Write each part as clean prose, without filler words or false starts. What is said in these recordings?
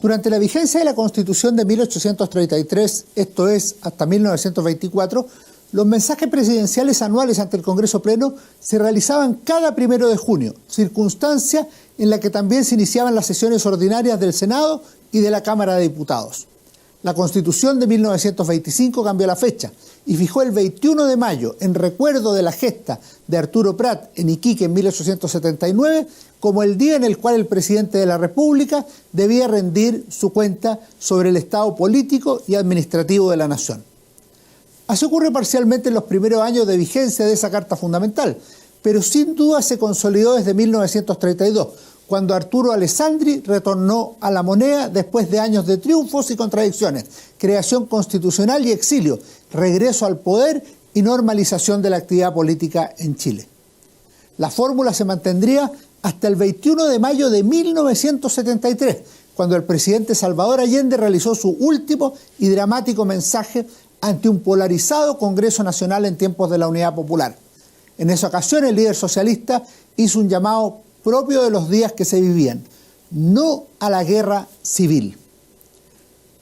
Durante la vigencia de la Constitución de 1833, esto es, hasta 1924, los mensajes presidenciales anuales ante el Congreso Pleno se realizaban cada 1 de junio, circunstancia en la que también se iniciaban las sesiones ordinarias del Senado y de la Cámara de Diputados. La Constitución de 1925 cambió la fecha y fijó el 21 de mayo, en recuerdo de la gesta de Arturo Prat en Iquique en 1879, como el día en el cual el presidente de la República debía rendir su cuenta sobre el estado político y administrativo de la nación. Así ocurre parcialmente en los primeros años de vigencia de esa Carta Fundamental, pero sin duda se consolidó desde 1932, cuando Arturo Alessandri retornó a la moneda después de años de triunfos y contradicciones, creación constitucional y exilio, regreso al poder y normalización de la actividad política en Chile. La fórmula se mantendría hasta el 21 de mayo de 1973, cuando el presidente Salvador Allende realizó su último y dramático mensaje ante un polarizado Congreso Nacional en tiempos de la Unidad Popular. En esa ocasión, el líder socialista hizo un llamado propio de los días que se vivían: no a la guerra civil.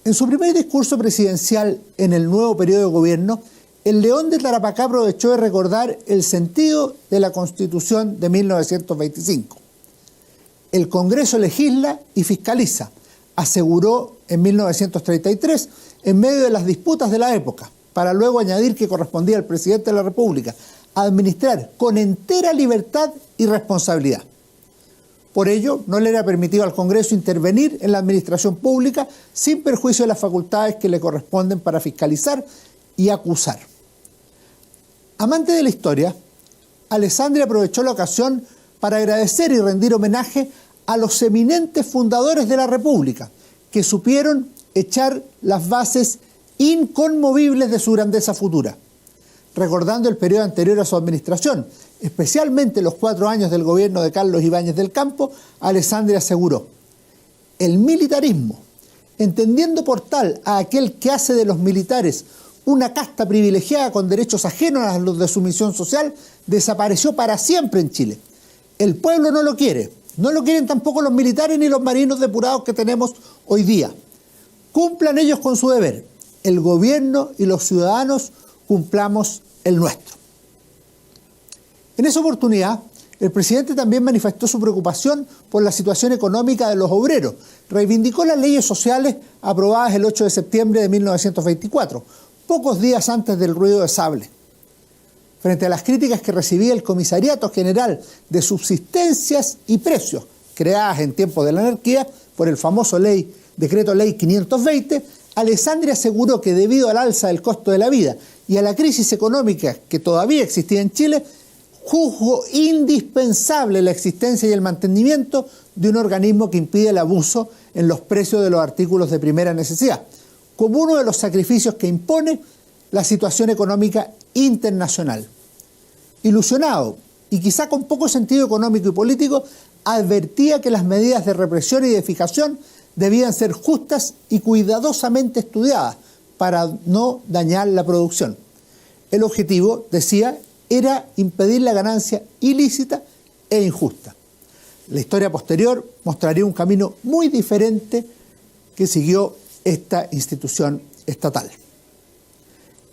En su primer discurso presidencial en el nuevo periodo de gobierno, el León de Tarapacá aprovechó de recordar el sentido de la Constitución de 1925. El Congreso legisla y fiscaliza, aseguró en 1933, en medio de las disputas de la época, para luego añadir que correspondía al presidente de la República administrar con entera libertad y responsabilidad. Por ello, no le era permitido al Congreso intervenir en la administración pública sin perjuicio de las facultades que le corresponden para fiscalizar y acusar. Amante de la historia, Alessandri aprovechó la ocasión para agradecer y rendir homenaje a los eminentes fundadores de la República, que supieron echar las bases inconmovibles de su grandeza futura. Recordando el periodo anterior a su administración, especialmente los 4 años del gobierno de Carlos Ibáñez del Campo, Alessandri aseguró: el militarismo, entendiendo por tal a aquel que hace de los militares una casta privilegiada con derechos ajenos a los de su misión social, desapareció para siempre en Chile. El pueblo no lo quiere, no lo quieren tampoco los militares ni los marinos depurados que tenemos hoy día. Cumplan ellos con su deber, el gobierno y los ciudadanos cumplamos el nuestro. En esa oportunidad, el presidente también manifestó su preocupación por la situación económica de los obreros, reivindicó las leyes sociales aprobadas el 8 de septiembre de 1924, pocos días antes del ruido de sable. Frente a las críticas que recibía el Comisariato General de Subsistencias y Precios, creadas en tiempos de la anarquía por el famoso Decreto Ley 520, Alessandri aseguró que debido al alza del costo de la vida y a la crisis económica que todavía existía en Chile, juzgó indispensable la existencia y el mantenimiento de un organismo que impide el abuso en los precios de los artículos de primera necesidad, como uno de los sacrificios que impone la situación económica internacional. Ilusionado y quizá con poco sentido económico y político, advertía que las medidas de represión y de fijación debían ser justas y cuidadosamente estudiadas para no dañar la producción. El objetivo, decía, era impedir la ganancia ilícita e injusta. La historia posterior mostraría un camino muy diferente que siguió esta institución estatal.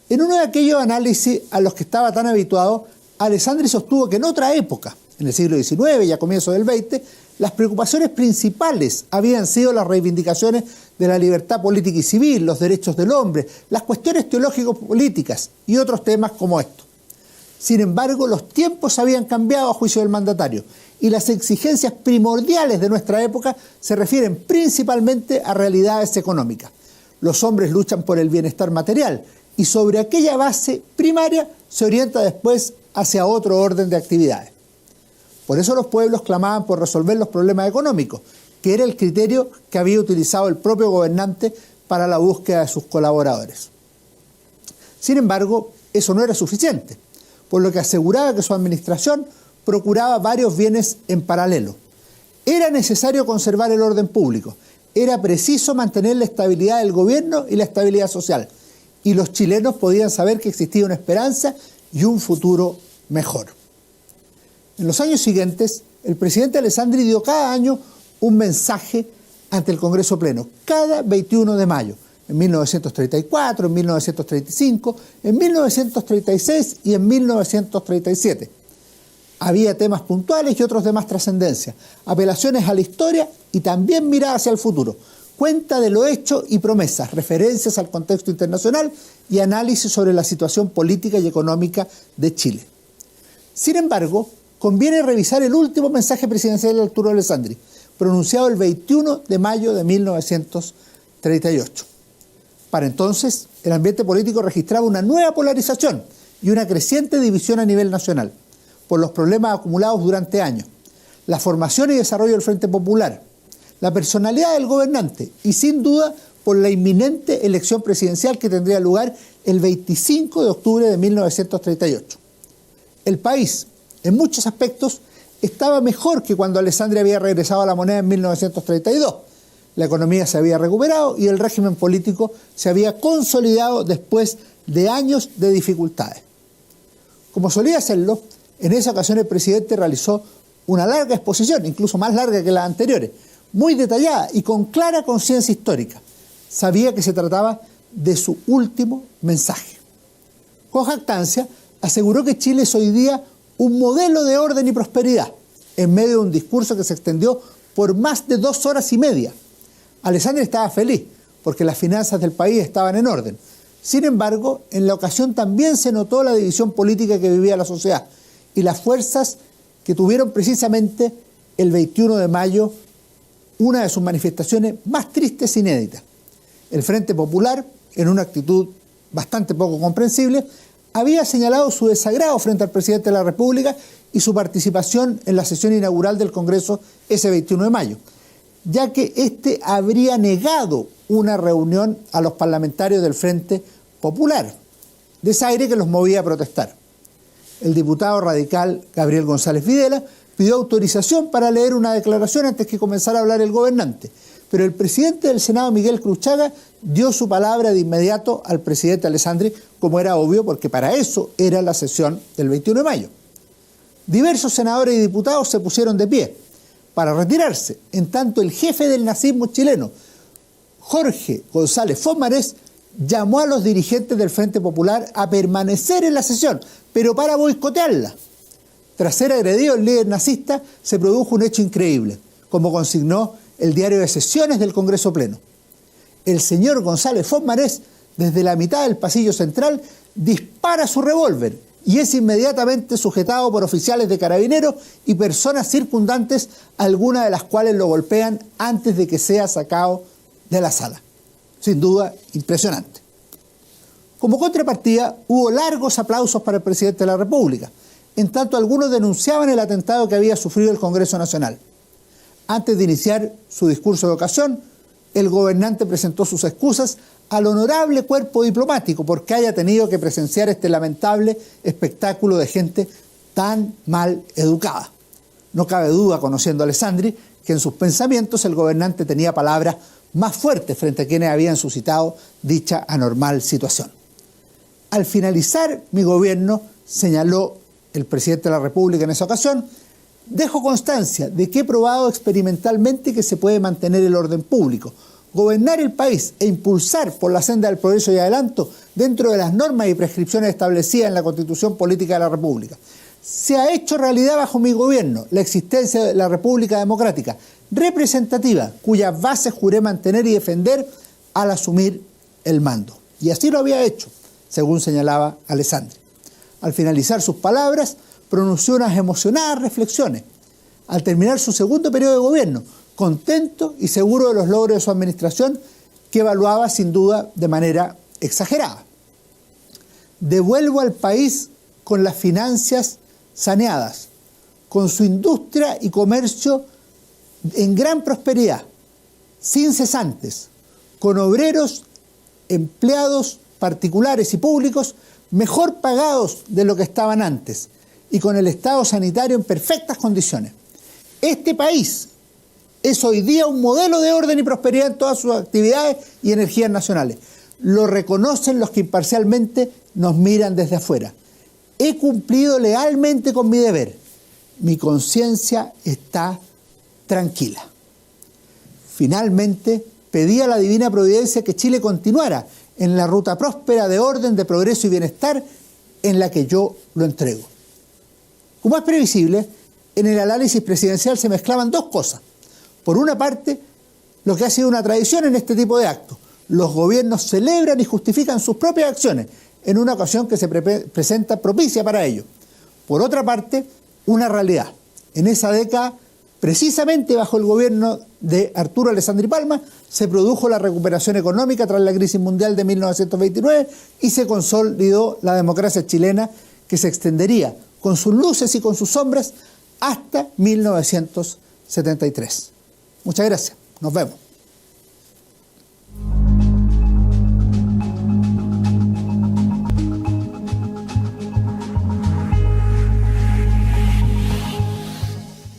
En uno de aquellos análisis a los que estaba tan habituado, Alessandri sostuvo que en otra época, en el siglo XIX y a comienzos del XX, las preocupaciones principales habían sido las reivindicaciones de la libertad política y civil, los derechos del hombre, las cuestiones teológico-políticas y otros temas como estos. Sin embargo, los tiempos habían cambiado a juicio del mandatario y las exigencias primordiales de nuestra época se refieren principalmente a realidades económicas. Los hombres luchan por el bienestar material y sobre aquella base primaria se orienta después hacia otro orden de actividades. Por eso los pueblos clamaban por resolver los problemas económicos, que era el criterio que había utilizado el propio gobernante para la búsqueda de sus colaboradores. Sin embargo, eso no era suficiente, por lo que aseguraba que su administración procuraba varios bienes en paralelo. Era necesario conservar el orden público, era preciso mantener la estabilidad del gobierno y la estabilidad social, y los chilenos podían saber que existía una esperanza y un futuro mejor. En los años siguientes, el presidente Alessandri dio cada año un mensaje ante el Congreso Pleno, cada 21 de mayo, en 1934, en 1935, en 1936 y en 1937. Había temas puntuales y otros de más trascendencia, apelaciones a la historia y también mirada hacia el futuro, cuenta de lo hecho y promesas, referencias al contexto internacional y análisis sobre la situación política y económica de Chile. Sin embargo, conviene revisar el último mensaje presidencial de Arturo Alessandri, pronunciado el 21 de mayo de 1938. Para entonces, el ambiente político registraba una nueva polarización y una creciente división a nivel nacional, por los problemas acumulados durante años, la formación y desarrollo del Frente Popular, la personalidad del gobernante y, sin duda, por la inminente elección presidencial que tendría lugar el 25 de octubre de 1938. El país, en muchos aspectos, estaba mejor que cuando Alessandri había regresado a la moneda en 1932. La economía se había recuperado y el régimen político se había consolidado después de años de dificultades. Como solía hacerlo, en esa ocasión el presidente realizó una larga exposición, incluso más larga que las anteriores, muy detallada y con clara conciencia histórica. Sabía que se trataba de su último mensaje. Con jactancia, aseguró que Chile es hoy día un modelo de orden y prosperidad, en medio de un discurso que se extendió por más de 2 horas y media. Alessandri estaba feliz, porque las finanzas del país estaban en orden. Sin embargo, en la ocasión también se notó la división política que vivía la sociedad y las fuerzas que tuvieron precisamente el 21 de mayo una de sus manifestaciones más tristes e inéditas. El Frente Popular, en una actitud bastante poco comprensible, había señalado su desagrado frente al presidente de la República y su participación en la sesión inaugural del Congreso ese 21 de mayo, ya que éste habría negado una reunión a los parlamentarios del Frente Popular, desaire que los movía a protestar. El diputado radical Gabriel González Videla pidió autorización para leer una declaración antes que comenzara a hablar el gobernante, pero el presidente del Senado, Miguel Cruchaga, dio su palabra de inmediato al presidente Alessandri, como era obvio, porque para eso era la sesión del 21 de mayo. Diversos senadores y diputados se pusieron de pie para retirarse, en tanto el jefe del nazismo chileno, Jorge González Fomarés, llamó a los dirigentes del Frente Popular a permanecer en la sesión, pero para boicotearla. Tras ser agredido el líder nazista, se produjo un hecho increíble, como consignó el diario de sesiones del Congreso Pleno. El señor González Fomarés, desde la mitad del pasillo central, dispara su revólver y es inmediatamente sujetado por oficiales de carabineros y personas circundantes, algunas de las cuales lo golpean antes de que sea sacado de la sala. Sin duda, impresionante. Como contrapartida, hubo largos aplausos para el presidente de la República, en tanto algunos denunciaban el atentado que había sufrido el Congreso Nacional. Antes de iniciar su discurso de ocasión, el gobernante presentó sus excusas al honorable cuerpo diplomático porque haya tenido que presenciar este lamentable espectáculo de gente tan mal educada. No cabe duda, conociendo a Alessandri, que en sus pensamientos el gobernante tenía palabras más fuertes frente a quienes habían suscitado dicha anormal situación. Al finalizar mi gobierno, señaló el presidente de la República en esa ocasión, dejo constancia de que he probado experimentalmente que se puede mantener el orden público, gobernar el país e impulsar por la senda del progreso y adelanto dentro de las normas y prescripciones establecidas en la Constitución Política de la República. Se ha hecho realidad bajo mi gobierno la existencia de la República Democrática representativa, cuyas bases juré mantener y defender al asumir el mando. Y así lo había hecho, según señalaba Alessandri. Al finalizar sus palabras, pronunció unas emocionadas reflexiones. Al terminar su segundo periodo de gobierno, contento y seguro de los logros de su administración, que evaluaba sin duda de manera exagerada. Devuelvo al país con las finanzas saneadas, con su industria y comercio en gran prosperidad, sin cesantes, con obreros, empleados particulares y públicos mejor pagados de lo que estaban antes y con el estado sanitario en perfectas condiciones. Este país es hoy día un modelo de orden y prosperidad en todas sus actividades y energías nacionales. Lo reconocen los que imparcialmente nos miran desde afuera. He cumplido lealmente con mi deber. Mi conciencia está tranquila. Finalmente, pedí a la divina providencia que Chile continuara en la ruta próspera de orden, de progreso y bienestar en la que yo lo entrego. Como es previsible, en el análisis presidencial se mezclaban dos cosas. Por una parte, lo que ha sido una tradición en este tipo de actos. Los gobiernos celebran y justifican sus propias acciones en una ocasión que se presenta propicia para ello. Por otra parte, una realidad. En esa década, precisamente bajo el gobierno de Arturo Alessandri Palma, se produjo la recuperación económica tras la crisis mundial de 1929 y se consolidó la democracia chilena, que se extendería con sus luces y con sus sombras hasta 1973. Muchas gracias. Nos vemos.